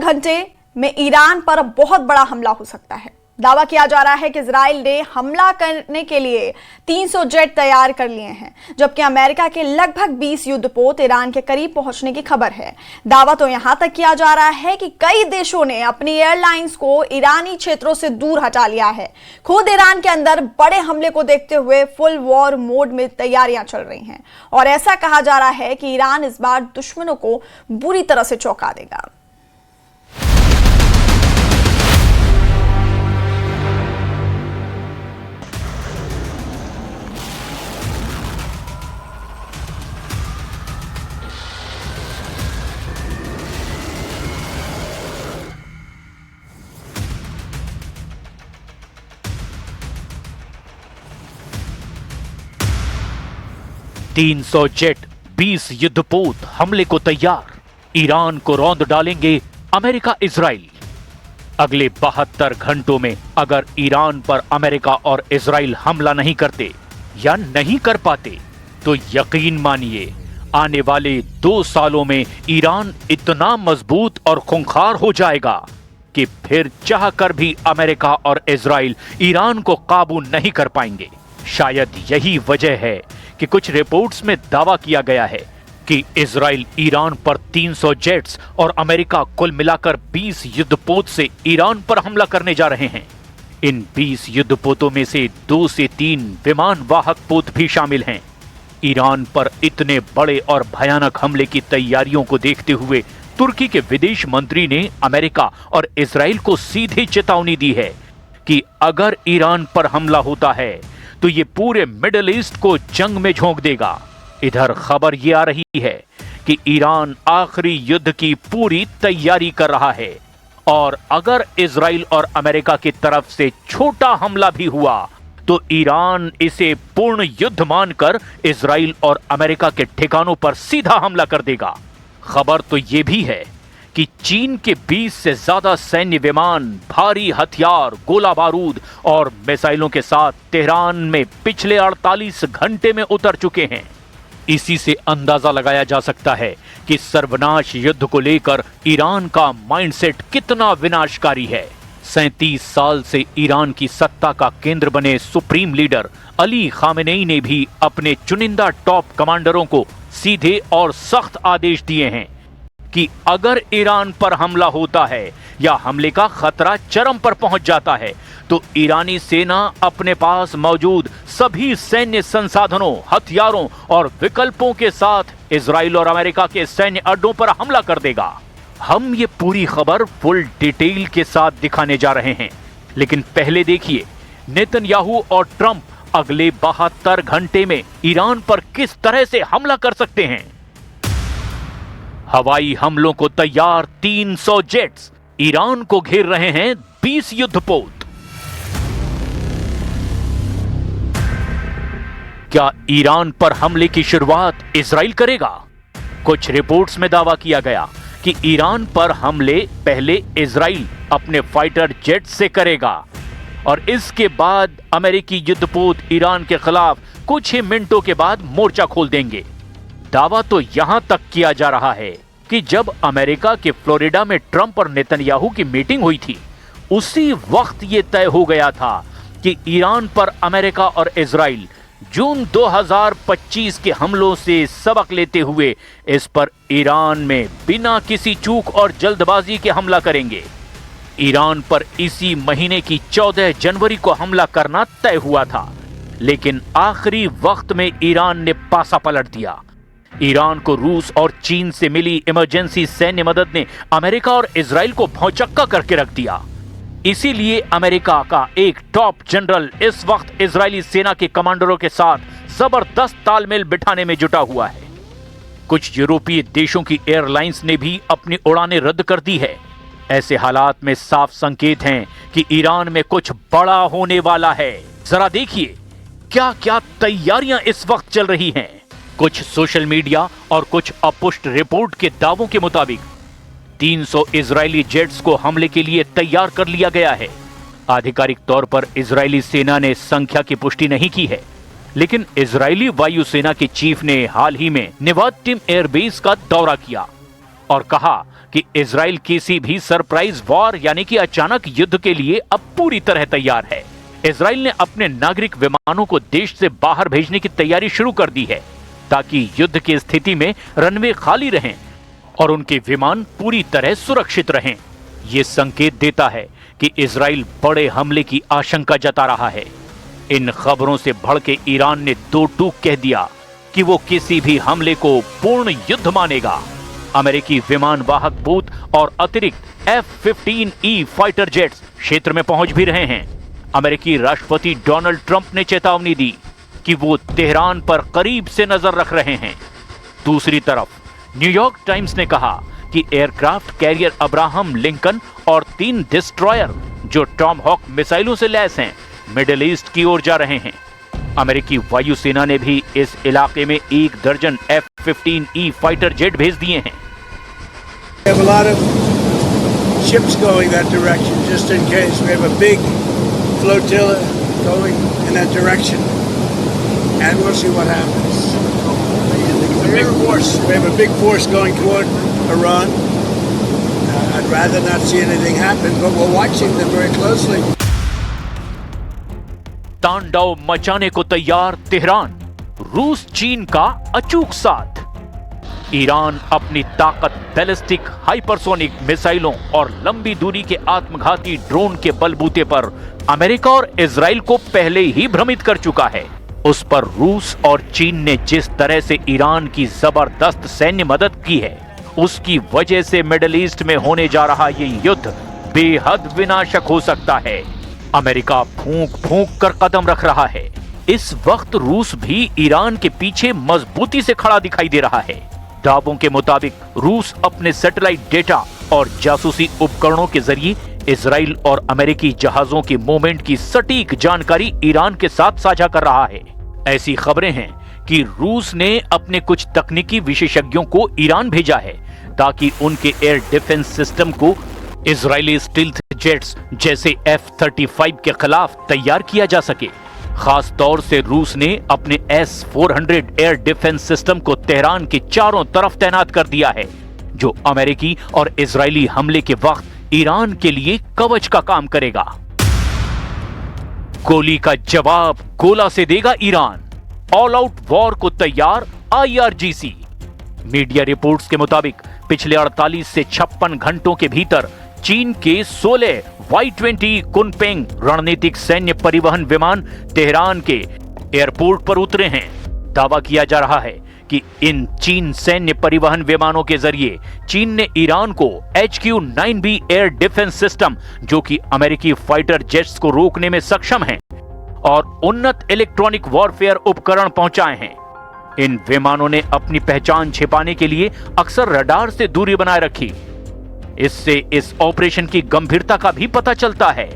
घंटे में ईरान पर बहुत बड़ा हमला हो सकता है। दावा किया जा रहा है कि इजराइल ने हमला करने के लिए 300 जेट तैयार कर लिए हैं, जबकि अमेरिका के लगभग 20 युद्धपोत ईरान के करीब पहुंचने की खबर है। दावा तो यहां तक किया जा रहा है कि कई देशों ने अपनी एयरलाइंस को ईरानी क्षेत्रों से दूर हटा लिया है। खुद ईरान के अंदर बड़े हमले को देखते हुए फुल वॉर मोड में तैयारियां चल रही हैं और ऐसा कहा जा रहा है कि ईरान इस बार दुश्मनों को बुरी तरह से चौंका देगा। 300 जेट, 20 युद्धपोत हमले को तैयार। ईरान को रौंद डालेंगे अमेरिका इजराइल। अगले 72 घंटों में अगर ईरान पर अमेरिका और इजराइल हमला नहीं करते या नहीं कर पाते तो यकीन मानिए आने वाले 2 सालों में ईरान इतना मजबूत और खूंखार हो जाएगा कि फिर चाहकर भी अमेरिका और इजराइल ईरान को काबू नहीं कर पाएंगे। शायद यही वजह है कि कुछ रिपोर्ट्स में दावा किया गया है कि इजराइल ईरान पर 300 जेट्स और अमेरिका कुल मिलाकर 20 युद्धपोत से ईरान पर हमला करने जा रहे हैं। इन 20 युद्धपोतों में से 2 से 3 विमान वाहक पोत भी शामिल हैं। ईरान पर इतने बड़े और भयानक हमले की तैयारियों को देखते हुए तुर्की के विदेश मंत्री ने अमेरिका और इजराइल को सीधी चेतावनी दी है कि अगर ईरान पर हमला होता है तो ये पूरे मिडिल ईस्ट को जंग में झोंक देगा। इधर खबर ये आ रही है कि ईरान आखिरी युद्ध की पूरी तैयारी कर रहा है और अगर इजराइल और अमेरिका की तरफ से छोटा हमला भी हुआ तो ईरान इसे पूर्ण युद्ध मानकर इजराइल और अमेरिका के ठिकानों पर सीधा हमला कर देगा। खबर तो ये भी है कि चीन के 20 से ज्यादा सैन्य विमान भारी हथियार, गोला बारूद और मिसाइलों के साथ तेहरान में पिछले 48 घंटे में उतर चुके हैं। इसी से अंदाजा लगाया जा सकता है कि सर्वनाश युद्ध को लेकर ईरान का माइंडसेट कितना विनाशकारी है। 37 साल से ईरान की सत्ता का केंद्र बने सुप्रीम लीडर अली खामेनेई ने भी अपने चुनिंदा टॉप कमांडरों को सीधे और सख्त आदेश दिए हैं कि अगर ईरान पर हमला होता है या हमले का खतरा चरम पर पहुंच जाता है तो ईरानी सेना अपने पास मौजूद सभी सैन्य संसाधनों, हथियारों और विकल्पों के साथ इजराइल और अमेरिका के सैन्य अड्डों पर हमला कर देगा। हम ये पूरी खबर फुल डिटेल के साथ दिखाने जा रहे हैं, लेकिन पहले देखिए नेतन्याहू और ट्रंप अगले 72 घंटे में ईरान पर किस तरह से हमला कर सकते हैं। हवाई हमलों को तैयार 300 जेट्स, ईरान को घेर रहे हैं 20 युद्धपोत। क्या ईरान पर हमले की शुरुआत इजराइल करेगा? कुछ रिपोर्ट्स में दावा किया गया कि ईरान पर हमले पहले इजराइल अपने फाइटर जेट से करेगा और इसके बाद अमेरिकी युद्धपोत ईरान के खिलाफ कुछ ही मिनटों के बाद मोर्चा खोल देंगे। दावा तो यहां तक किया जा रहा है कि जब अमेरिका के फ्लोरिडा में ट्रंप और नेतन्याहू की मीटिंग हुई थी, उसी वक्त यह तय हो गया था कि ईरान पर अमेरिका और इजराइल जून 2025 के हमलों से सबक लेते हुए इस पर ईरान में बिना किसी चूक और जल्दबाजी के हमला करेंगे। ईरान पर इसी महीने की 14 जनवरी को हमला करना तय हुआ था, लेकिन आखिरी वक्त में ईरान ने पासा पलट दिया। ईरान को रूस और चीन से मिली इमरजेंसी सैन्य मदद ने अमेरिका और इजराइल को भौचक्का करके रख दिया। इसीलिए अमेरिका का एक टॉप जनरल इस वक्त इजरायली सेना के कमांडरों के साथ जबरदस्त तालमेल बिठाने में जुटा हुआ है। कुछ यूरोपीय देशों की एयरलाइंस ने भी अपनी उड़ानें रद्द कर दी है। ऐसे हालात में साफ संकेत हैं कि ईरान में कुछ बड़ा होने वाला है। जरा देखिए क्या क्या तैयारियां इस वक्त चल रही हैं। कुछ सोशल मीडिया और कुछ अपुष्ट रिपोर्ट के दावों के मुताबिक 300 इजरायली जेट्स को हमले के लिए तैयार कर लिया गया है। आधिकारिक तौर पर इजरायली सेना ने संख्या की पुष्टि नहीं की है, लेकिन इजरायली वायुसेना के चीफ ने हाल ही में नेवातिम एयरबेस का दौरा किया और कहा कि इजराइल किसी भी सरप्राइज वॉर यानी कि अचानक युद्ध के लिए अब पूरी तरह तैयार है। इजराइल ने अपने नागरिक विमानों को देश से बाहर भेजने की तैयारी शुरू कर दी है ताकि युद्ध की स्थिति में रनवे खाली रहें और उनके विमान पूरी तरह सुरक्षित रहें। ये संकेत देता है कि इजराइल बड़े हमले की आशंका जता रहा है। इन खबरों से भड़के ईरान ने दो टूक कह दिया कि वो किसी भी हमले को पूर्ण युद्ध मानेगा। अमेरिकी विमान वाहक पोत और अतिरिक्त F-15E फाइटर जेट्स क्षेत्र में पहुंच भी रहे हैं। अमेरिकी राष्ट्रपति डोनाल्ड ट्रंप ने चेतावनी दी कि वो तेहरान पर करीब से नजर रख रहे हैं। दूसरी तरफ न्यूयॉर्क टाइम्स ने कहा कि एयरक्राफ्ट कैरियर अब्राहम लिंकन और 3 डिस्ट्रॉयर जो टॉमहॉक मिसाइलों से लैस हैं मिडिल ईस्ट की ओर जा रहे हैं। अमेरिकी वायुसेना ने भी इस इलाके में 1 दर्जन F-15E फाइटर जेट भेज दिए हैं। We have a lot of ships going that direction just in case. We have a big flotilla going in that direction, and we'll see what happens. We have a big force going toward Iran. I'd rather not see anything happen, but we're watching them very closely. तांडव मचाने को तैयार Tehran, रूस चीन का अचूक साथ। Iran अपनी ताकत बैलिस्टिक हाइपरसोनिक मिसाइलों और लंबी दूरी के आत्मघाती ड्रोन के बलबूते पर अमेरिका और इजराइल को पहले ही भ्रमित कर चुका है। उस पर रूस और चीन ने जिस तरह से ईरान की जबरदस्त सैन्य मदद की है, उसकी वजह से मिडिल ईस्ट में होने जा रहा ये युद्ध बेहद विनाशक हो सकता है। अमेरिका फूंक फूंक कर कदम रख रहा है। इस वक्त रूस भी ईरान के पीछे मजबूती से खड़ा दिखाई दे रहा है। दावों के मुताबिक रूस अपने सैटेलाइट डेटा और जासूसी उपकरणों के जरिए इजराइल और अमेरिकी जहाजों की मूवमेंट की सटीक जानकारी ईरान के साथ साझा कर रहा है। ऐसी खबरें हैं कि रूस ने अपने कुछ तकनीकी विशेषज्ञों को ईरान भेजा है ताकि उनके एयर डिफेंस सिस्टम को इजरायली स्टील्थ जेट्स जैसे F-35 के खिलाफ तैयार किया जा सके। खास तौर से रूस ने अपने S-400 एयर डिफेंस सिस्टम को तेहरान के चारों तरफ तैनात कर दिया है, जो अमेरिकी और इजरायली हमले के वक्त ईरान के लिए कवच का काम करेगा। गोली का जवाब गोला से देगा ईरान, ऑल आउट वॉर को तैयार IRGC। मीडिया रिपोर्ट्स के मुताबिक पिछले 48 से 56 घंटों के भीतर चीन के 16 Y-20 कुनपेंग रणनीतिक सैन्य परिवहन विमान तेहरान के एयरपोर्ट पर उतरे हैं। दावा किया जा रहा है कि इन चीन सैन्य परिवहन विमानों के जरिए चीन ने ईरान को HQ-9B एयर डिफेंस सिस्टम, जो कि अमेरिकी फाइटर जेट्स को रोकने में सक्षम हैं, और उन्नत इलेक्ट्रॉनिक वॉरफेयर उपकरण पहुंचाए हैं। इन विमानों ने अपनी पहचान छिपाने के लिए अक्सर रडार से दूरी बनाए रखी। इससे इस ऑपरेशन की गंभीरता का भी पता चलता है।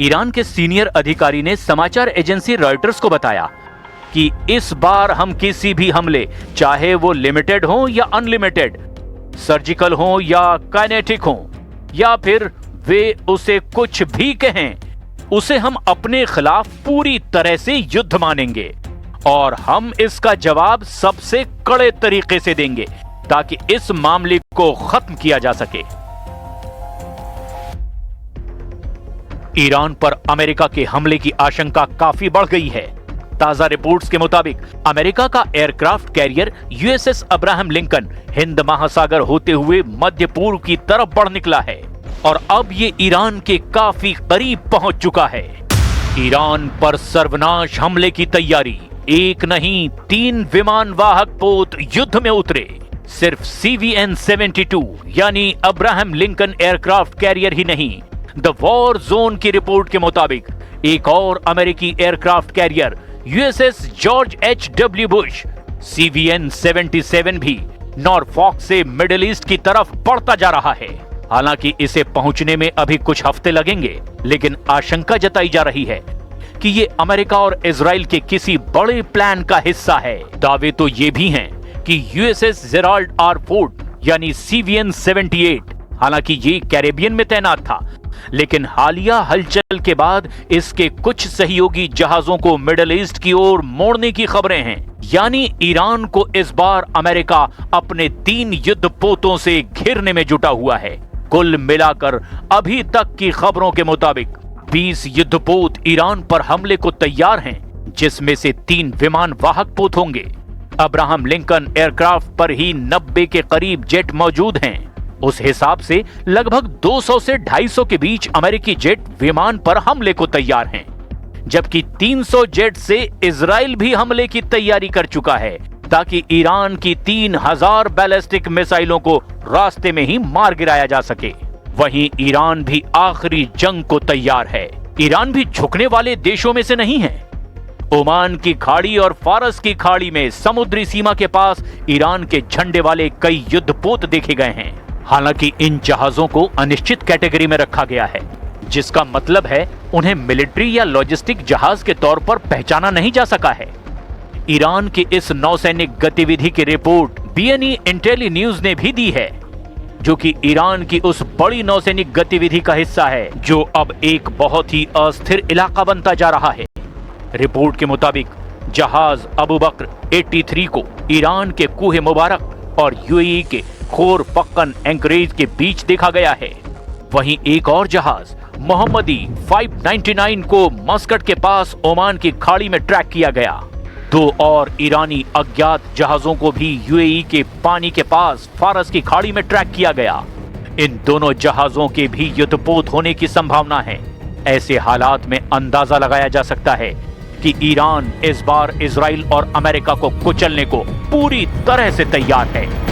ईरान के सीनियर अधिकारी ने समाचार एजेंसी रॉयटर्स को बताया कि इस बार हम किसी भी हमले, चाहे वो लिमिटेड हो या अनलिमिटेड, सर्जिकल हो या काइनेटिक हो, या फिर वे उसे कुछ भी कहें, उसे हम अपने खिलाफ पूरी तरह से युद्ध मानेंगे और हम इसका जवाब सबसे कड़े तरीके से देंगे ताकि इस मामले को खत्म किया जा सके। ईरान पर अमेरिका के हमले की आशंका काफी बढ़ गई है। ताजा रिपोर्ट्स के मुताबिक अमेरिका का aircraft carrier USS Abraham Lincoln Hind महासागर होते हुए मध्य पूर्व की तरफ बढ़ निकला है और अब ये ईरान के काफी करीब पहुंच चुका है। ईरान पर सर्वनाश हमले की तैयारी। एक नहीं 3 विमान वाहक पोत युद्ध में उतरे। सिर्फ CVN-72 यानी अब्राहम लिंकन एयरक्राफ्ट कैरियर ही नहीं, द वॉर जोन की रिपोर्ट के मुताबिक एक और अमेरिकी aircraft carrier USS George H.W. Bush CVN-77 भी नॉरफॉक से मिडिल ईस्ट की तरफ बढ़ता जा रहा है। हालांकि इसे पहुंचने में अभी कुछ हफ्ते लगेंगे, लेकिन आशंका जताई जा रही है कि ये अमेरिका और इजराइल के किसी बड़े प्लान का हिस्सा है। दावे तो ये भी हैं कि USS जेराल्ड R. फोर्ड यानी CVN-78, हालांकि ये कैरेबियन में तैनात था, लेकिन हालिया हलचल के बाद इसके कुछ सहयोगी जहाजों को मिडिल ईस्ट की ओर मोड़ने की खबरें हैं। यानी ईरान को इस बार अमेरिका अपने 3 युद्धपोतों से घिरने में जुटा हुआ है। कुल मिलाकर अभी तक की खबरों के मुताबिक 20 युद्धपोत ईरान पर हमले को तैयार हैं, जिसमें से 3 विमान वाहक पोत होंगे। अब्राहम लिंकन एयरक्राफ्ट पर ही 90 के करीब जेट मौजूद हैं। उस हिसाब से लगभग 200 से 250 के बीच अमेरिकी जेट विमान पर हमले को तैयार हैं, जबकि 300 जेट से इजराइल भी हमले की तैयारी कर चुका है ताकि ईरान की 3000 बैलिस्टिक मिसाइलों को रास्ते में ही मार गिराया जा सके। वहीं ईरान भी आखिरी जंग को तैयार है। ईरान भी झुकने वाले देशों में से नहीं है। ओमान की खाड़ी और फारस की खाड़ी में समुद्री सीमा के पास ईरान के झंडे वाले कई युद्धपोत देखे गए हैं। हालांकि इन जहाजों को अनिश्चित कैटेगरी में रखा गया है, जिसका मतलब है उन्हें मिलिट्री या लॉजिस्टिक जहाज के तौर पर पहचाना नहीं जा सका है। ईरान की इस नौसैनिक गतिविधि की रिपोर्ट BNE इंटेली न्यूज ने भी दी है, जो कि ईरान की उस बड़ी नौसैनिक गतिविधि का हिस्सा है जो अब एक बहुत ही अस्थिर इलाका बनता जा रहा है। रिपोर्ट के मुताबिक जहाज अबू बकर 83 को ईरान के कूहे मुबारक और UAE के खोर पक्कन एंकरेज के बीच देखा गया है। वहीं एक और जहाज मोहम्मदी 599 को मस्कट के पास ओमान की खाड़ी में ट्रैक किया गया। 2 और ईरानी अज्ञात जहाजों को भी UAE के पानी के पास फारस की खाड़ी में ट्रैक किया गया। इन दोनों जहाजों के भी युद्धपोत होने की संभावना है। ऐसे हालात में अंदाजा लगाया जा सकता है कि ईरान इस बार इजराइल और अमेरिका को कुचलने को पूरी तरह से तैयार है।